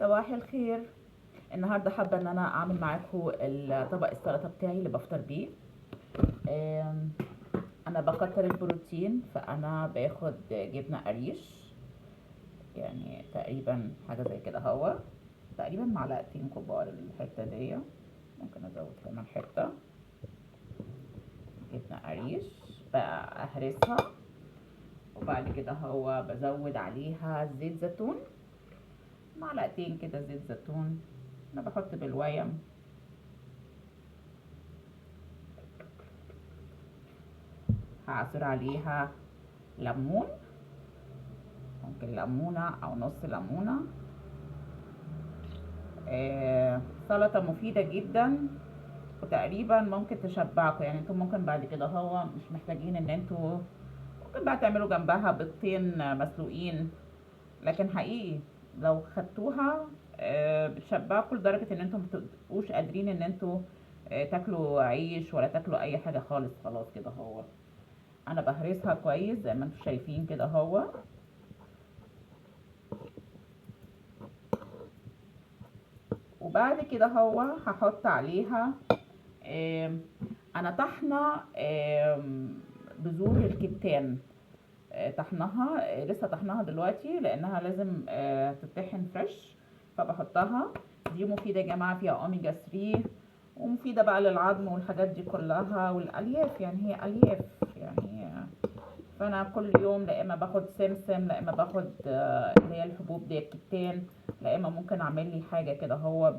صباح الخير. النهارده حابه ان انا اعمل معاكم طبق السلطه بتاعي اللي بفطر بيه. آم، انا بكتر البروتين، فانا باخد جبنه قريش، يعني تقريبا حاجه زي كده، هو تقريبا معلقتين كبار الحته دي. ممكن ازود كمان حته جبنه قريش بقى اهرسها، وبعد كده هو بزود عليها زيت زيتون، معلقتين كده زيت زيتون. انا بحط بالويم، هعصر عليها ليمون، ممكن ليمونة او نص ليمونة. سلطة مفيدة جدا، وتقريبا ممكن تشبعكم. يعني انتم ممكن بعد كده هو مش محتاجين ان انتوا ممكن بقى تعملوا جنبها بيضتين مسلوقين، لكن حقيقي لو خدتوها بتشبعكم لدرجة ان انتم متبقوش قادرين ان انتوا تاكلوا عيش ولا تاكلوا اي حاجة خالص. خلاص كده هو انا بهرسها كويس زي ما انتم شايفين كده هو. وبعد كده هو هحط عليها انا طحنه بذور الكتان. طحنها لسه طحنها دلوقتي لانها لازم تطحن فريش، فبحطها. دي مفيده يا جماعه، فيها اوميجا 3، ومفيده بقى للعظم والحاجات دي كلها والالياف، يعني هي الياف يعني. فانا كل يوم لا اما باخد سمسم، لا اما باخد اللي هي الحبوب دي الكتان، لا اما ممكن اعمل لي حاجه كده هو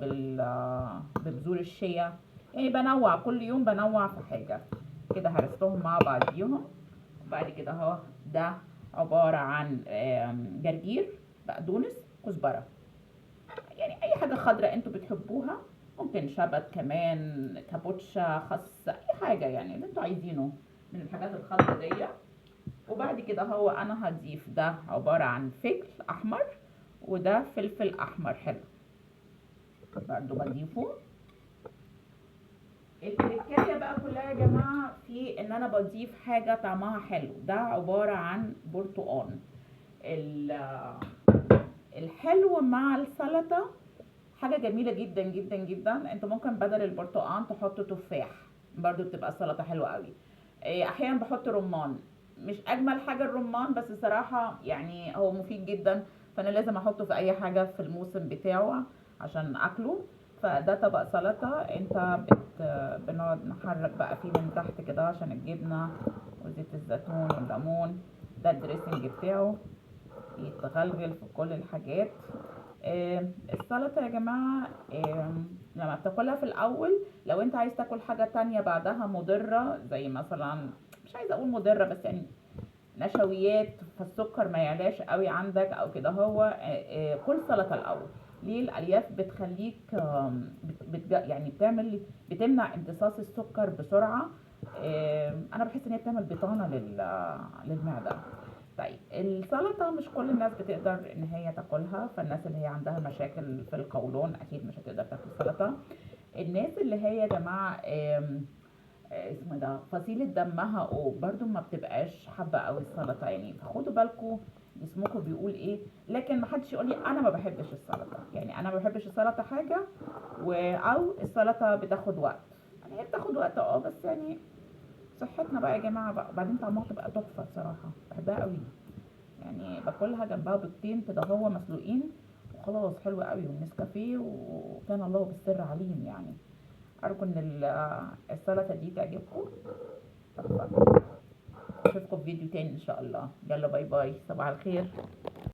ببذور الشيا. يعني بنوع كل يوم، بنوع في حاجه كده. هرستهم مع بعضيهم. وبعد كده اهو ده عباره عن جرجير، بقدونس، كزبره، يعني اي حاجه خضراء انتوا بتحبوها. ممكن شبت كمان، كابوتشا، خس، اي حاجه يعني اللي انتوا عايزينه من الحاجات الخضراء دي. وبعد كده هو انا هضيف ده عبارة عن فلفل احمر، وده فلفل احمر حلو برضو بضيفه. التركية بقى كلها يا جماعة في ان انا بضيف حاجة طعمها حلو. ده عبارة عن برتقان. الحلو مع السلطة حاجة جميلة جدا جدا جدا. انتوا ممكن بدل البرتقان تحطوا تفاح، برضو بتبقى السلطة حلوة قوي. احيانا بحط رمان، مش اجمل حاجة الرمان، بس صراحة يعني هو مفيد جدا، فانا لازم احطه في اي حاجة في الموسم بتاعه عشان اكله. فده طبق سلطة. انت بنقعد نحرك بقى فيه من تحت كده عشان الجبنة وزيت الزيتون والليمون. ده الدريسنج بتاعه يتغلغل في كل الحاجات. السلطة يا جماعة لما بتاكلها في الأول، لو انت عايز تاكل حاجة تانية بعدها مضرة، زي مثلا مش عايزة أقول مضرة بس يعني نشويات، فالسكر ما يعلاش قوي عندك أو كده هو، كل سلطة الأول. ليه؟ الألياف بتخليك يعني بتمنع امتصاص السكر بسرعة. أنا بحس إن هي بتعمل بطانة للمعدة. طيب السلطة مش كل الناس بتقدر ان هي تاكلها، فالناس اللي هي عندها مشاكل في القولون اكيد مش هتقدر تاكل سلطة. الناس اللي هي يا جماعة اسمه ده فصيلة دمها او برضو ما بتبقاش حابة قوي السلطة، يعني فخدوا بالكم جسمكم بيقول ايه. لكن ما حدش يقول لي انا ما بحبش السلطة، يعني انا ما بحبش السلطة حاجة او السلطة بتاخد وقت. يعني هي بتاخد وقت بس يعني صحتنا بقى يا جماعة بقى. بعدين طعمها تبقى تحفة بصراحة، بحبها قوي. يعني باكلها جنبها بيضتين كده هو مسلوقين وخلاص، حلوة قوي، والنسكافيه، وكان الله بالسر عليهم يعني. ارجو ان السلطة دي تعجبكم. اشوفكم في فيديو تاني ان شاء الله. يلا باي باي، صباح الخير.